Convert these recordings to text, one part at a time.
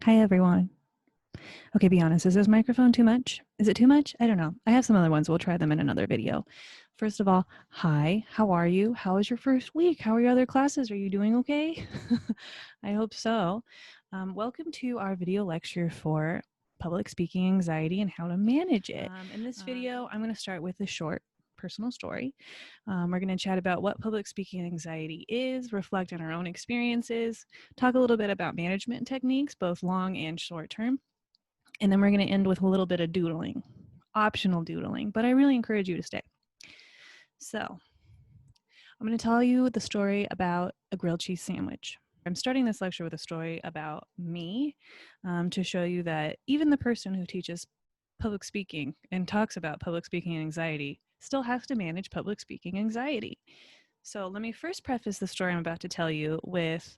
Hi, everyone. Okay, be honest. Is this microphone too much? Is it too much? I don't know. I have some other ones. We'll try them in another video. First of all, hi, how are you? How was your first week? How are your other classes? Are you doing okay? I hope so. Welcome to our video lecture for public speaking anxiety and how to manage it. In this video, I'm going to start with a short personal story. We're going to chat about what public speaking anxiety is, reflect on our own experiences, talk a little bit about management techniques, both long and short term, and then we're going to end with a little bit of doodling, optional doodling, but I really encourage you to stay. So I'm going to tell you the story about a grilled cheese sandwich. I'm starting this lecture with a story about me to show you that even the person who teaches public speaking and talks about public speaking anxiety still has to manage public speaking anxiety. So let me first preface the story I'm about to tell you with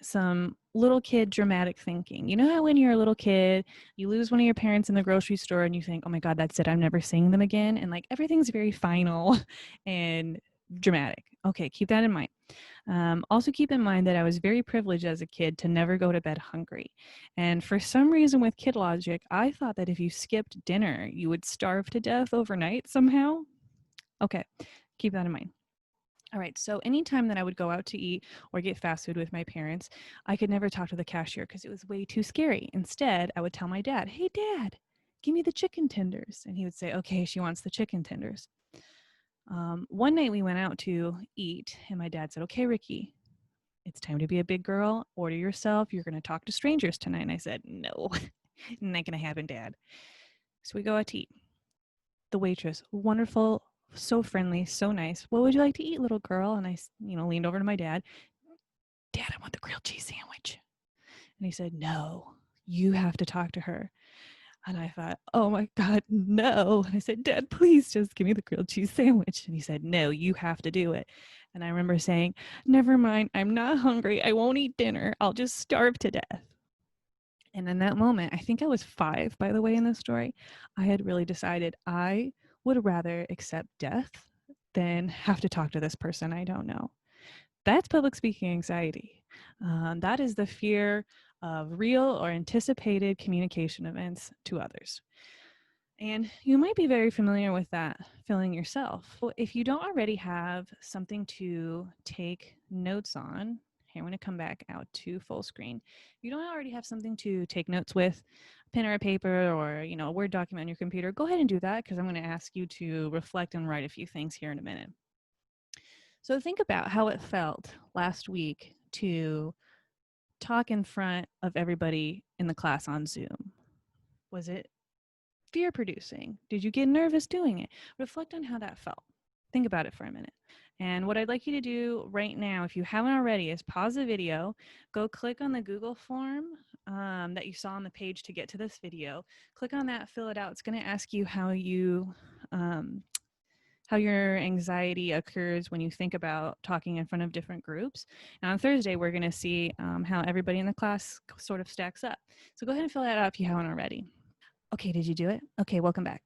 some little kid dramatic thinking. You know how when you're a little kid, you lose one of your parents in the grocery store and you think, oh my God, that's it, I'm never seeing them again. And like everything's very final and dramatic. Okay, keep that in mind. Also keep in mind that I was very privileged as a kid to never go to bed hungry. And for some reason with kid logic, I thought that if you skipped dinner, you would starve to death overnight somehow. Okay, keep that in mind. All right, so anytime that I would go out to eat or get fast food with my parents, I could never talk to the cashier because it was way too scary. Instead, I would tell my dad, hey, Dad, give me the chicken tenders. And he would say, okay, she wants the chicken tenders. One night we went out to eat, and my dad said, okay, Ricky, it's time to be a big girl. Order yourself. You're going to talk to strangers tonight. And I said, no, not going to happen, Dad. So we go out to eat. The waitress, wonderful, so friendly, so nice. What would you like to eat, little girl? And I, leaned over to my dad. Dad, I want the grilled cheese sandwich. And he said, no, you have to talk to her. And I thought, oh my God, no. And I said, Dad, please just give me the grilled cheese sandwich. And he said, no, you have to do it. And I remember saying, never mind, I'm not hungry. I won't eat dinner. I'll just starve to death. And in that moment, I think I was 5, by the way, in this story, I had really decided I would rather accept death than have to talk to this person I don't know. That's public speaking anxiety. That is the fear of real or anticipated communication events to others. And you might be very familiar with that feeling yourself. If you don't already have something to take notes on, here I'm going to come back out to full screen. If you don't already have something to take notes with, a pen or a paper or a Word document on your computer, go ahead and do that because I'm going to ask you to reflect and write a few things here in a minute. So think about how it felt last week to talk in front of everybody in the class on Zoom. Was it fear producing? Did you get nervous doing it? Reflect on how that felt. Think about it for a minute. And what I'd like you to do right now, if you haven't already, is pause the video, go click on the Google form that you saw on the page to get to this video. Click on that, fill it out. It's going to ask you how your anxiety occurs when you think about talking in front of different groups. And on Thursday, we're going to see how everybody in the class sort of stacks up. So go ahead and fill that out if you haven't already. Okay, did you do it? Okay, welcome back.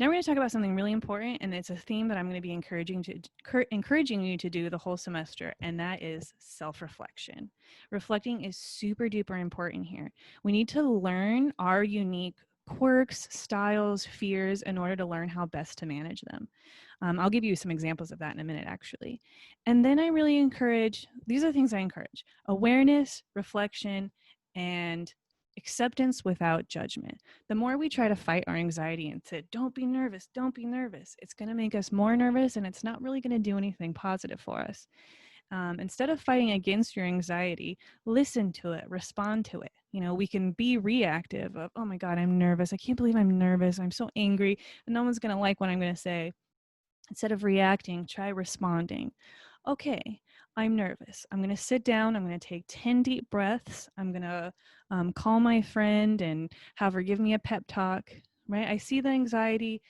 Now we're going to talk about something really important, and it's a theme that I'm going to be encouraging you to do the whole semester, and that is self-reflection. Reflecting is super duper important here. We need to learn our unique quirks, styles, fears in order to learn how best to manage them. I'll give you some examples of that in a minute, actually. And then I really encourage, these are the things I encourage: awareness, reflection, and acceptance without judgment. The more we try to fight our anxiety and say, don't be nervous, it's going to make us more nervous, and it's not really going to do anything positive for us. Instead of fighting against your anxiety, listen to it, respond to it. We can be reactive of, oh my God, I'm nervous. I can't believe I'm nervous. I'm so angry, and no one's going to like what I'm going to say. Instead of reacting, try responding. Okay, I'm nervous. I'm going to sit down. I'm going to take 10 deep breaths. I'm going to call my friend and have her give me a pep talk, right? I see the anxiety.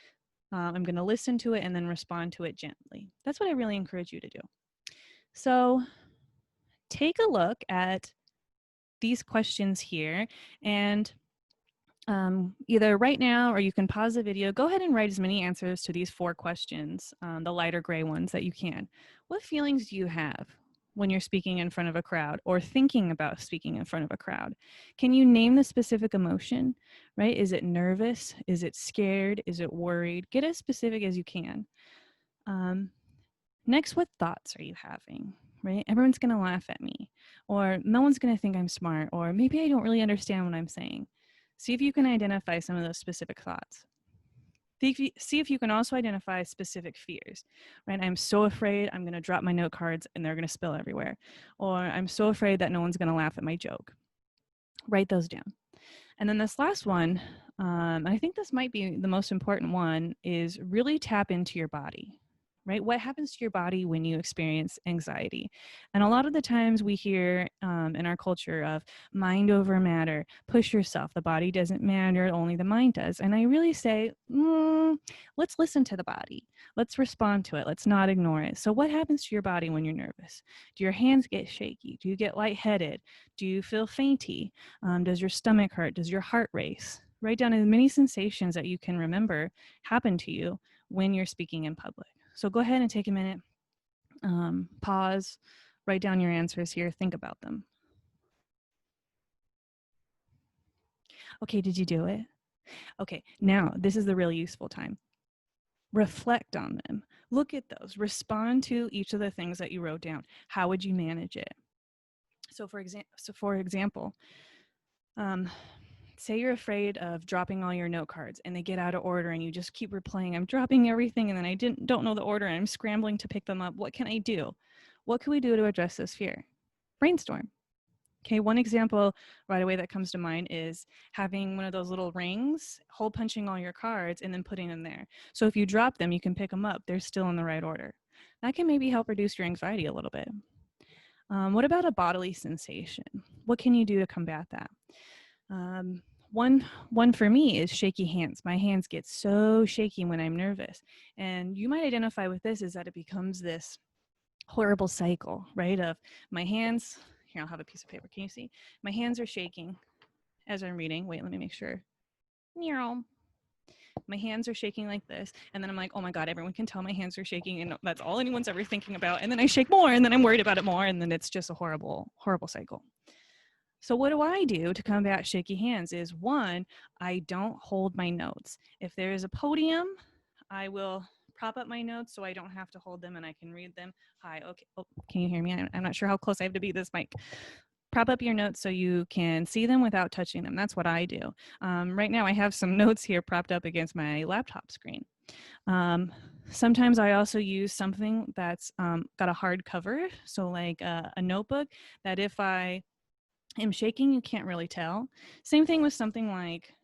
I'm going to listen to it and then respond to it gently. That's what I really encourage you to do. So take a look at these questions here, and either right now or you can pause the video, go ahead and write as many answers to these 4 questions, the lighter gray ones that you can. What feelings do you have when you're speaking in front of a crowd or thinking about speaking in front of a crowd? Can you name the specific emotion, right? Is it nervous? Is it scared? Is it worried? Get as specific as you can. Next, what thoughts are you having, right? Everyone's going to laugh at me, or no one's going to think I'm smart, or maybe I don't really understand what I'm saying. See if you can identify some of those specific thoughts. See if you can also identify specific fears, right? I'm so afraid I'm going to drop my note cards and they're going to spill everywhere. Or I'm so afraid that no one's going to laugh at my joke. Write those down. And then this last one, I think this might be the most important one, is really tap into your body, right? What happens to your body when you experience anxiety? And a lot of the times we hear in our culture of mind over matter, push yourself, the body doesn't matter, only the mind does. And I really say, let's listen to the body. Let's respond to it. Let's not ignore it. So what happens to your body when you're nervous? Do your hands get shaky? Do you get lightheaded? Do you feel fainty? Does your stomach hurt? Does your heart race? Write down as many sensations that you can remember happen to you when you're speaking in public. So go ahead and take a minute, pause, write down your answers here, think about them. Okay, did you do it? Okay, now this is the really useful time. Reflect on them. Look at those. Respond to each of the things that you wrote down. How would you manage it? So for example, say you're afraid of dropping all your note cards and they get out of order and you just keep replaying, I'm dropping everything and then I don't know the order and I'm scrambling to pick them up. What can I do? What can we do to address this fear? Brainstorm. Okay, one example right away that comes to mind is having one of those little rings, hole punching all your cards and then putting them there. So if you drop them, you can pick them up. They're still in the right order. That can maybe help reduce your anxiety a little bit. What about a bodily sensation? What can you do to combat that? One for me is shaky hands. My hands get so shaky when I'm nervous. And you might identify with this is that it becomes this horrible cycle, right? Of my hands, here, I'll have a piece of paper. Can you see? My hands are shaking as I'm reading. Wait, let me make sure. My hands are shaking like this. And then I'm like, oh my God, everyone can tell my hands are shaking. And that's all anyone's ever thinking about. And then I shake more and then I'm worried about it more. And then it's just a horrible, horrible cycle. So what do I do to combat shaky hands is one, I don't hold my notes. If there is a podium, I will prop up my notes so I don't have to hold them and I can read them. Hi, okay. Oh, can you hear me? I'm not sure how close I have to be to this mic. Prop up your notes so you can see them without touching them. That's what I do. Right now I have some notes here propped up against my laptop screen. Sometimes I also use something that's got a hard cover, so like a notebook, that if I am shaking, you can't really tell. Same thing with something like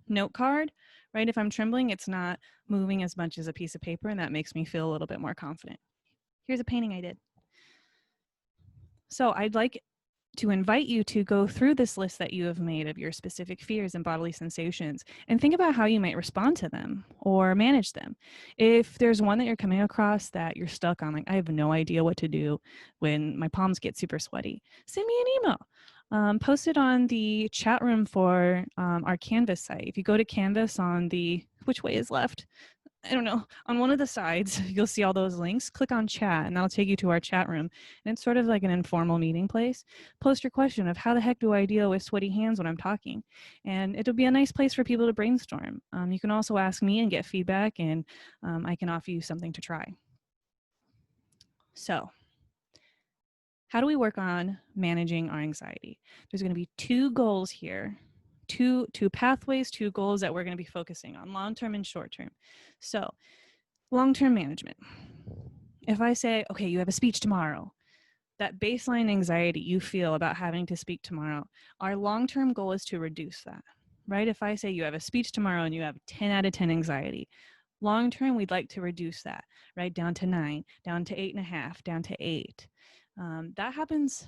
note card, right? If I'm trembling, it's not moving as much as a piece of paper, and that makes me feel a little bit more confident. Here's a painting I did. So I'd like to invite you to go through this list that you have made of your specific fears and bodily sensations and think about how you might respond to them or manage them. If there's one that you're coming across that you're stuck on, like I have no idea what to do when my palms get super sweaty, send me an email. Post it on the chat room for our Canvas site. If you go to Canvas on the, which way is left? I don't know, on one of the sides, you'll see all those links. Click on chat and that'll take you to our chat room. And it's sort of like an informal meeting place. Post your question of how the heck do I deal with sweaty hands when I'm talking? And it'll be a nice place for people to brainstorm. You can also ask me and get feedback and I can offer you something to try. So how do we work on managing our anxiety? There's going to be two goals here. Two pathways, two goals that we're going to be focusing on, long-term and short-term. So long-term management. If I say, okay, you have a speech tomorrow, that baseline anxiety you feel about having to speak tomorrow, our long-term goal is to reduce that, right? If I say you have a speech tomorrow and you have 10 out of 10 anxiety, long-term, we'd like to reduce that, right? Down to 9, down to 8.5, down to 8. That happens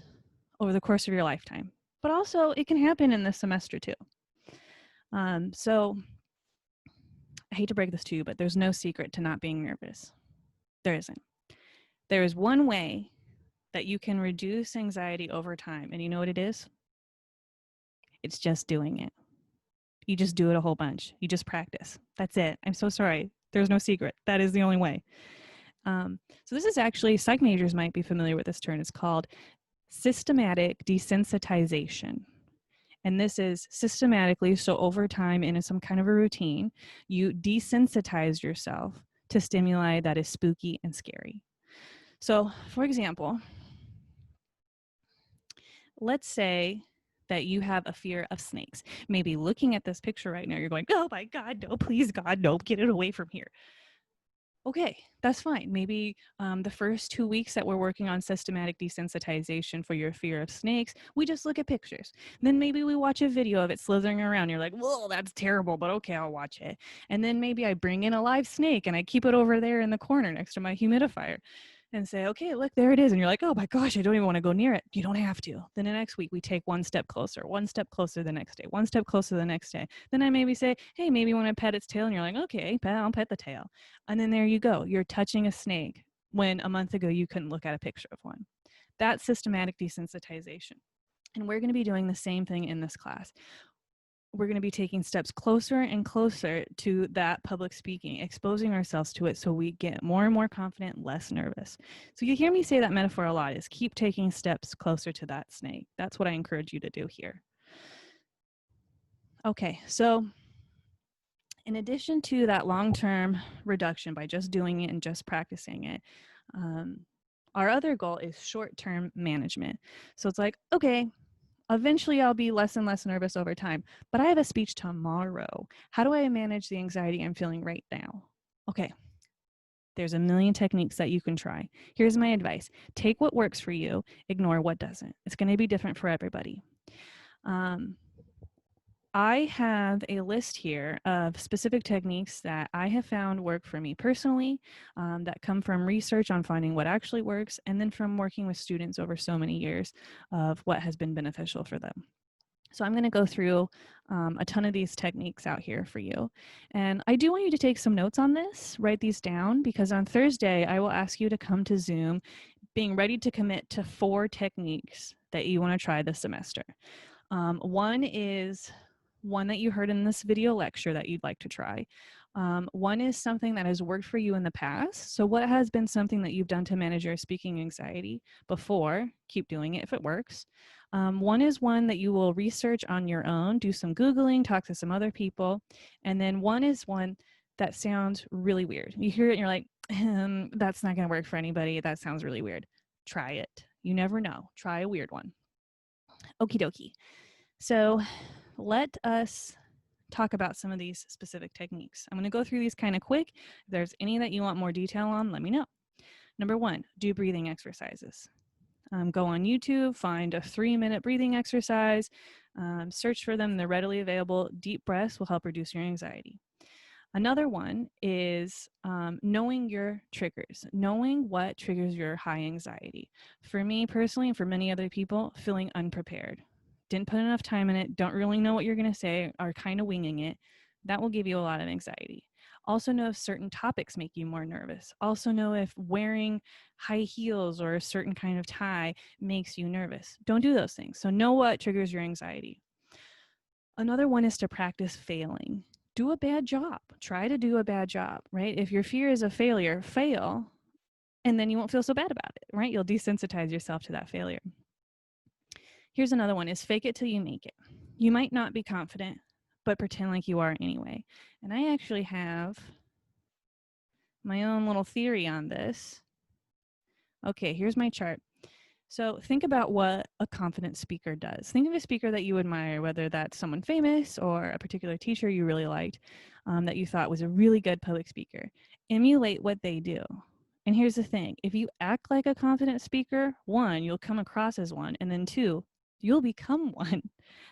over the course of your lifetime, but also it can happen in this semester too. So I hate to break this to you, but there's no secret to not being nervous. There isn't. There is one way that you can reduce anxiety over time. And you know what it is? It's just doing it. You just do it a whole bunch. You just practice. That's it. I'm so sorry. There's no secret. That is the only way. So this is actually, psych majors might be familiar with this term. It's called systematic desensitization. And this is systematically, so over time in some kind of a routine, you desensitize yourself to stimuli that is spooky and scary. So for example, let's say that you have a fear of snakes. Maybe looking at this picture right now, you're going, oh my God, no, please God, no, get it away from here. Okay, that's fine. Maybe the first 2 weeks that we're working on systematic desensitization for your fear of snakes, we just look at pictures. Then maybe we watch a video of it slithering around. You're like, whoa, that's terrible, but okay, I'll watch it. And then maybe I bring in a live snake and I keep it over there in the corner next to my humidifier and say, okay, look, there it is. And you're like, oh my gosh, I don't even want to go near it. You don't have to. Then the next week we take one step closer the next day, one step closer the next day. Then I maybe say, hey, maybe you want to pet its tail. And you're like, okay, I'll pet the tail. And then there you go. You're touching a snake when a month ago you couldn't look at a picture of one. That's systematic desensitization. And we're going to be doing the same thing in this class. We're going to be taking steps closer and closer to that public speaking, exposing ourselves to it so we get more and more confident, less nervous. So you hear me say that metaphor a lot, is keep taking steps closer to that snake. That's what I encourage you to do here. Okay, so in addition to that long-term reduction by just doing it and just practicing it, our other goal is short-term management. So it's like, okay, eventually I'll be less and less nervous over time, but I have a speech tomorrow. How do I manage the anxiety I'm feeling right now? Okay, there's a million techniques that you can try. Here's my advice. Take what works for you, ignore what doesn't. It's going to be different for everybody. I have a list here of specific techniques that I have found work for me personally, that come from research on finding what actually works, and then from working with students over so many years of what has been beneficial for them. So I'm going to go through a ton of these techniques out here for you. And I do want you to take some notes on this, write these down, because on Thursday, I will ask you to come to Zoom being ready to commit to 4 techniques that you want to try this semester. One is one that you heard in this video lecture that you'd like to try. One is something that has worked for you in the past. So what has been something that you've done to manage your speaking anxiety before? Keep doing it if it works. One is one that you will research on your own, do some Googling, talk to some other people. And then one is one that sounds really weird. You hear it and you're like, that's not going to work for anybody. That sounds really weird. Try it. You never know. Try a weird one. Okie dokie. So let us talk about some of these specific techniques. I'm going to go through these kind of quick. If there's any that you want more detail on, let me know. Number 1, do breathing exercises. Go on YouTube, find a 3-minute breathing exercise, search for them. They're readily available. Deep breaths will help reduce your anxiety. Another one is knowing your triggers, knowing what triggers your high anxiety. For me personally, and for many other people, feeling unprepared. Didn't put enough time in it, don't really know what you're going to say, are kind of winging it. That will give you a lot of anxiety. Also know if certain topics make you more nervous. Also know if wearing high heels or a certain kind of tie makes you nervous. Don't do those things. So know what triggers your anxiety. Another one is to practice failing. Do a bad job. Try to do a bad job, right? If your fear is a failure, fail, and then you won't feel so bad about it, right? You'll desensitize yourself to that failure. Here's another one, is fake it till you make it. You might not be confident, but pretend like you are anyway. And I actually have my own little theory on this. Okay, here's my chart. So think about what a confident speaker does. Think of a speaker that you admire, whether that's someone famous or a particular teacher you really liked, that you thought was a really good public speaker. Emulate what they do. And here's the thing, if you act like a confident speaker, 1, you'll come across as one, and then 2, you'll become one.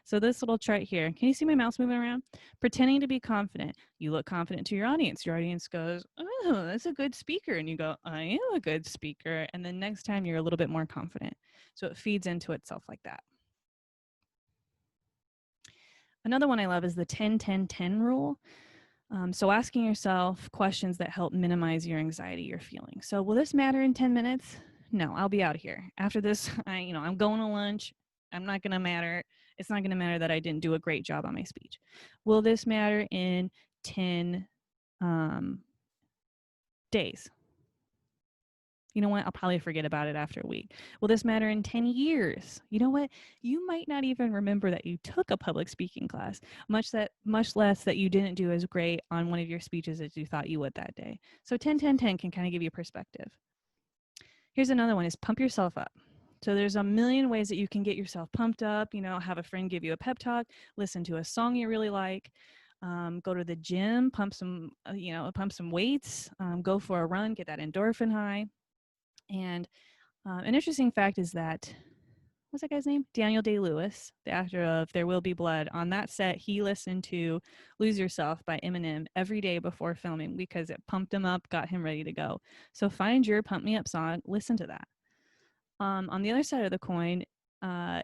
So this little chart here, can you see my mouse moving around? Pretending to be confident. You look confident to your audience. Your audience goes, oh, that's a good speaker. And you go, I am a good speaker. And then next time you're a little bit more confident. So it feeds into itself like that. Another one I love is the 10-10-10 rule. So asking yourself questions that help minimize your anxiety you're feeling. So will this matter in 10 minutes? No, I'll be out of here. After this, I'm going to lunch. I'm not going to matter. It's not going to matter that I didn't do a great job on my speech. Will this matter in 10 days? You know what? I'll probably forget about it after a week. Will this matter in 10 years? You know what? You might not even remember that you took a public speaking class, much less that you didn't do as great on one of your speeches as you thought you would that day. So 10, 10, 10 can kind of give you perspective. Here's another one is pump yourself up. So there's a million ways that you can get yourself pumped up, have a friend give you a pep talk, listen to a song you really like, go to the gym, pump some weights, go for a run, get that endorphin high. And an interesting fact is that, what's that guy's name? Daniel Day-Lewis, the actor of There Will Be Blood. On that set, he listened to Lose Yourself by Eminem every day before filming because it pumped him up, got him ready to go. So find your pump me up song, listen to that. On the other side of the coin,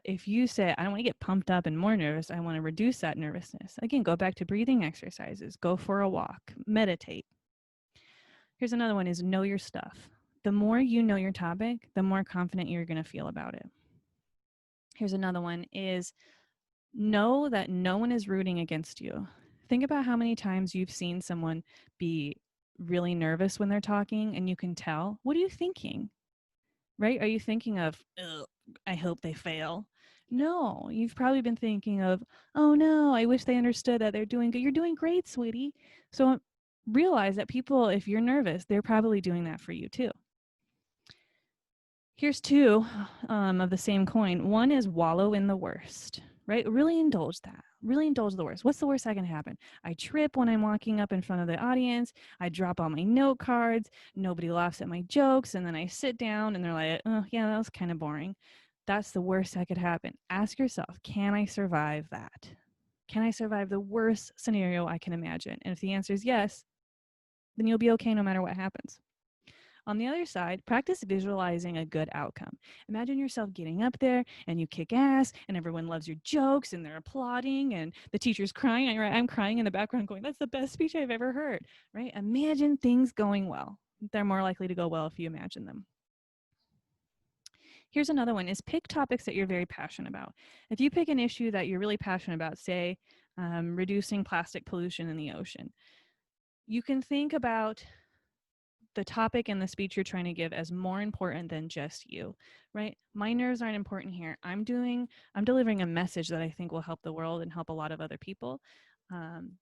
if you say, I don't want to get pumped up and more nervous, I want to reduce that nervousness. Again, go back to breathing exercises, go for a walk, meditate. Here's another one is know your stuff. The more you know your topic, the more confident you're going to feel about it. Here's another one is know that no one is rooting against you. Think about how many times you've seen someone be really nervous when they're talking and you can tell. What are you thinking? Right? Are you thinking of, I hope they fail? No, you've probably been thinking of, oh no, I wish they understood that they're doing good. You're doing great, sweetie. So realize that people, if you're nervous, they're probably doing that for you too. Here's two of the same coin. One is wallow in the worst, right? Really indulge that. Really indulge the worst. What's the worst that can happen? I trip when I'm walking up in front of the audience. I drop all my note cards. Nobody laughs at my jokes. And then I sit down and they're like, oh, yeah, that was kind of boring. That's the worst that could happen. Ask yourself, can I survive that? Can I survive the worst scenario I can imagine? And if the answer is yes, then you'll be okay no matter what happens. On the other side, practice visualizing a good outcome. Imagine yourself getting up there and you kick ass and everyone loves your jokes and they're applauding and the teacher's crying. I'm crying in the background going, that's the best speech I've ever heard, right? Imagine things going well. They're more likely to go well if you imagine them. Here's another one is pick topics that you're very passionate about. If you pick an issue that you're really passionate about, say reducing plastic pollution in the ocean, you can think about the topic and the speech you're trying to give as more important than just you, right? My nerves aren't important here. I'm delivering a message that I think will help the world and help a lot of other people.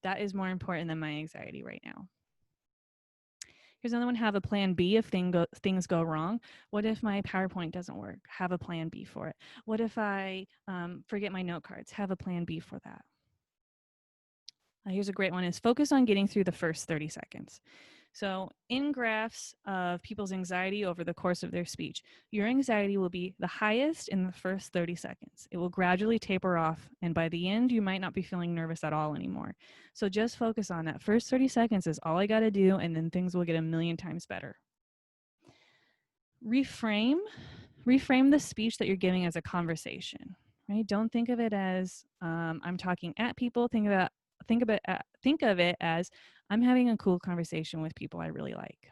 That is more important than my anxiety right now. Here's another one, have a plan B if things go wrong. What if my PowerPoint doesn't work? Have a plan B for it. What if I forget my note cards? Have a plan B for that. Here's a great one is focus on getting through the first 30 seconds. So in graphs of people's anxiety over the course of their speech, your anxiety will be the highest in the first 30 seconds. It will gradually taper off, and by the end, you might not be feeling nervous at all anymore. So just focus on that. First 30 seconds is all I got to do, and then things will get a million times better. Reframe the speech that you're giving as a conversation, right? Don't think of it as I'm talking at people. Think of it as I'm having a cool conversation with people I really like.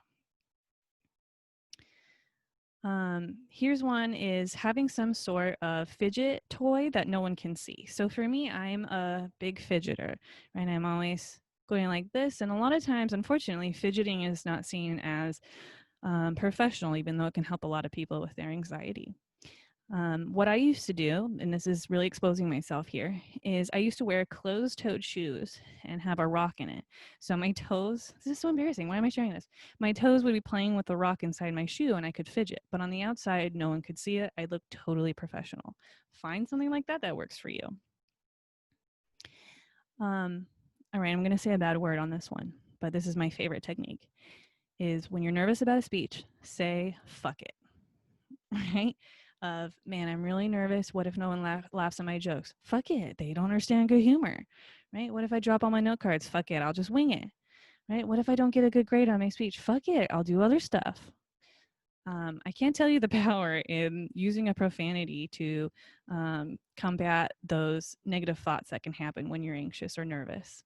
Here's one is having some sort of fidget toy that no one can see. So for me, I'm a big fidgeter, right? I'm always going like this. And a lot of times, unfortunately, fidgeting is not seen as professional, even though it can help a lot of people with their anxiety. What I used to do, and this is really exposing myself here, is I used to wear closed-toed shoes and have a rock in it. So my toes, this is so embarrassing. Why am I sharing this? My toes would be playing with the rock inside my shoe and I could fidget. But on the outside, no one could see it. I looked totally professional. Find something like that that works for you. All right, I'm going to say a bad word on this one, but this is my favorite technique, is when you're nervous about a speech, say, fuck it, right? Of, man, I'm really nervous. What if no one laughs at my jokes? Fuck it. They don't understand good humor, right? What if I drop all my note cards? Fuck it. I'll just wing it, right? What if I don't get a good grade on my speech? Fuck it. I'll do other stuff. I can't tell you the power in using a profanity to combat those negative thoughts that can happen when you're anxious or nervous.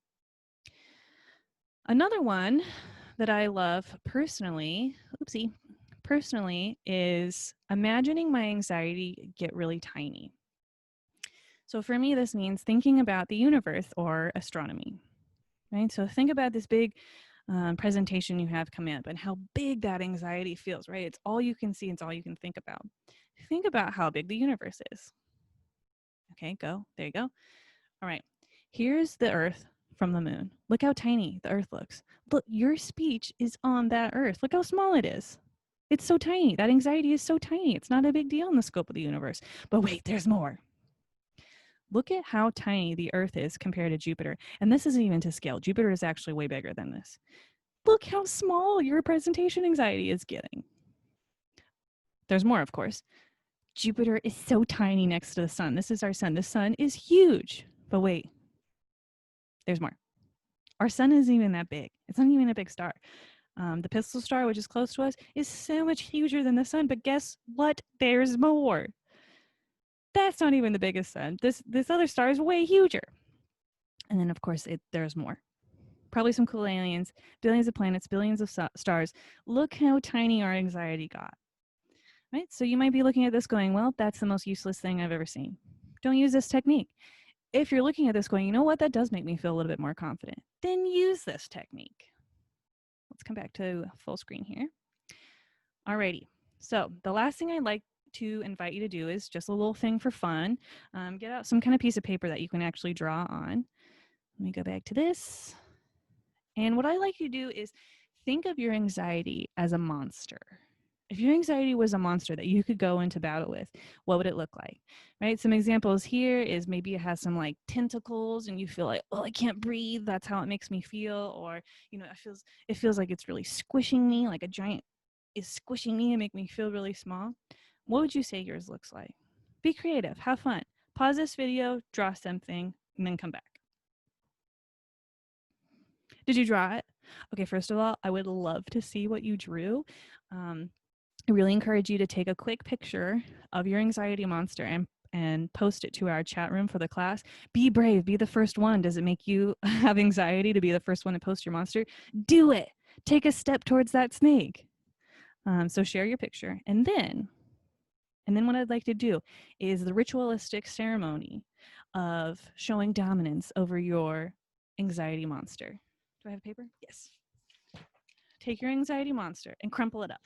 Another one that I love personally, is imagining my anxiety get really tiny. So for me, this means thinking about the universe or astronomy, right? So think about this big presentation you have coming up and how big that anxiety feels, right? It's all you can see, it's all you can think about. Think about how big the universe is. Okay, go. There you go. All right. Here's the Earth from the moon. Look how tiny the Earth looks. Look, your speech is on that Earth. Look how small it is. It's so tiny. That anxiety is so tiny. It's not a big deal in the scope of the universe. But wait, there's more. Look at how tiny the Earth is compared to Jupiter. And this isn't even to scale. Jupiter is actually way bigger than this. Look how small your presentation anxiety is getting. There's more, of course. Jupiter is so tiny next to the sun. This is our sun. The sun is huge. But wait, there's more. Our sun isn't even that big. It's not even a big star. The Pistol Star, which is close to us, is so much huger than the sun. But guess what? There's more. That's not even the biggest sun. This other star is way huger. And then, of course, there's more. Probably some cool aliens, billions of planets, billions of stars. Look how tiny our anxiety got. Right? So you might be looking at this going, well, that's the most useless thing I've ever seen. Don't use this technique. If you're looking at this going, you know what, that does make me feel a little bit more confident, then use this technique. Let's come back to full screen here. Alrighty. So the last thing I'd like to invite you to do is just a little thing for fun. Get out some kind of piece of paper that you can actually draw on. Let me go back to this. And what I like you to do is think of your anxiety as a monster. If your anxiety was a monster that you could go into battle with, what would it look like? Right? Some examples here is maybe it has some like tentacles and you feel like, oh, I can't breathe. That's how it makes me feel. Or, you know, it feels like it's really squishing me, like a giant is squishing me and make me feel really small. What would you say yours looks like? Be creative, have fun. Pause this video, draw something, and then come back. Did you draw it? Okay, first of all, I would love to see what you drew. I really encourage you to take a quick picture of your anxiety monster and post it to our chat room for the class. Be brave, be the first one. Does it make you have anxiety to be the first one to post your monster? Do it. Take a step towards that snake. So share your picture. And then what I'd like to do is the ritualistic ceremony of showing dominance over your anxiety monster. Do I have paper? Yes. Take your anxiety monster and crumple it up.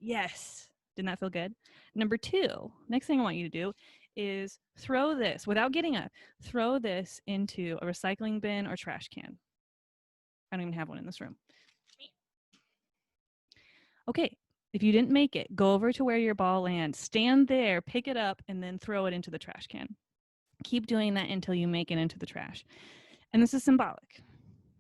Yes. Didn't that feel good? Number 2, next thing I want you to do is throw this, without getting up, throw this into a recycling bin or trash can. I don't even have one in this room. Okay, if you didn't make it, go over to where your ball lands, stand there, pick it up, and then throw it into the trash can. Keep doing that until you make it into the trash. And this is symbolic,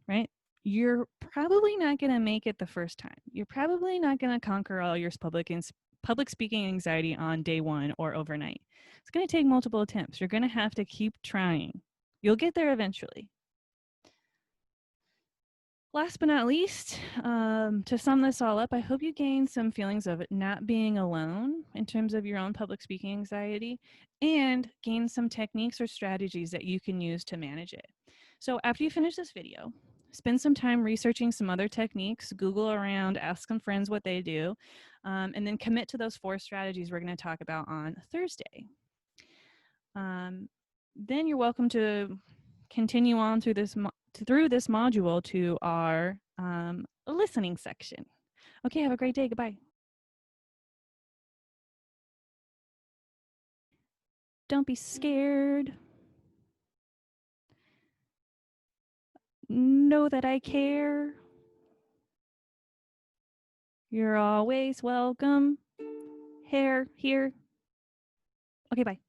right? You're probably not going to make it the first time. You're probably not going to conquer all your public speaking anxiety on day 1 or overnight. It's going to take multiple attempts. You're going to have to keep trying. You'll get there eventually. Last but not least, to sum this all up, I hope you gain some feelings of not being alone in terms of your own public speaking anxiety, and gain some techniques or strategies that you can use to manage it. So after you finish this video, spend some time researching some other techniques, Google around, ask some friends what they do, and then commit to those 4 strategies we're going to talk about on Thursday. Then you're welcome to continue on through this module to our listening section. Okay, have a great day. Goodbye. Don't be scared. Know that I care. You're always welcome. Here. Okay, bye.